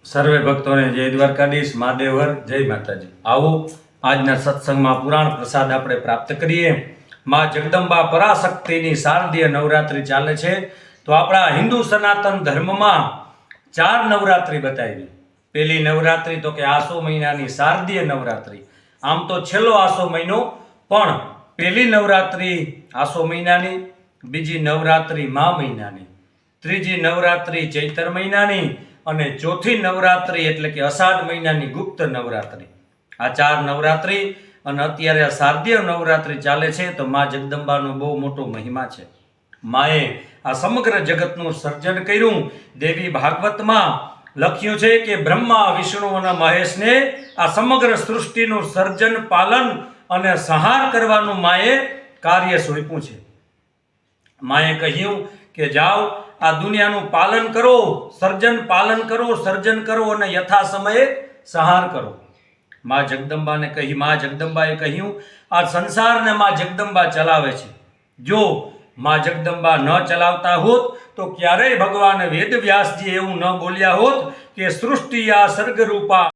સર્વે ભક્તોને જય દ્વારકાધીશ, મહાદેવર, જય માતાજી। આવો આજના સત્સંગમાં પુરાણ પ્રસાદ આપણે પ્રાપ્ત કરીએ। માં જગદંબા પરાશક્તિની શારદીય નવરાત્રિ ચાલે છે। તો આપણા હિન્દુ સનાતન ધર્મમાં 4 નવરાત્રિ બતાવી। પહેલી નવરાત્રિ તો કે આસો મહિનાની શારદીય નવરાત્રિ। આમ તો છેલ્લો આસો મહિનો, પણ પહેલી નવરાત્રિ આસો મહિનાની, બીજી નવરાત્રિ મા મહિનાની, ત્રીજી નવરાત્રિ ચૈત્ર મહિનાની અને ચોથી નવરાત્રિ એટલે કે અષાઢ મહિનાની ગુપ્ત નવરાત્રિ। આ 4 નવરાત્રિ અને અત્યારે આ શારદીય નવરાત્રિ ચાલે છે। તો માં જગદંબાનો બહુ મોટો મહિમા છે। માએ આ સમગ્ર જગતનું સર્જન કર્યું। દેવી ભાગવતમાં લખ્યું છે કે બ્રહ્મા વિષ્ણુ અને મહેશને આ સમગ્ર સૃષ્ટિનું સર્જન, પાલન અને સંહાર કરવાનું માએ કાર્ય સોંપ્યું છે। માએ કહ્યું કે જાઓ આ દુનિયાનું પાલન કરો, સર્જન પાલન કરો, સર્જન કરો અને યથા સમયે સંહાર કરો। માં જગદંબાને કહી, માં જગદંબાએ કહ્યું આ સંસારને માં જગદંબા ચલાવે છે। જો માં જગદંબા ન ચલાવતા હોત તો ક્યારેય ભગવાન વેદ વ્યાસજી એવું ન બોલ્યા હોત કે સૃષ્ટિ આ સર્ગરૂપા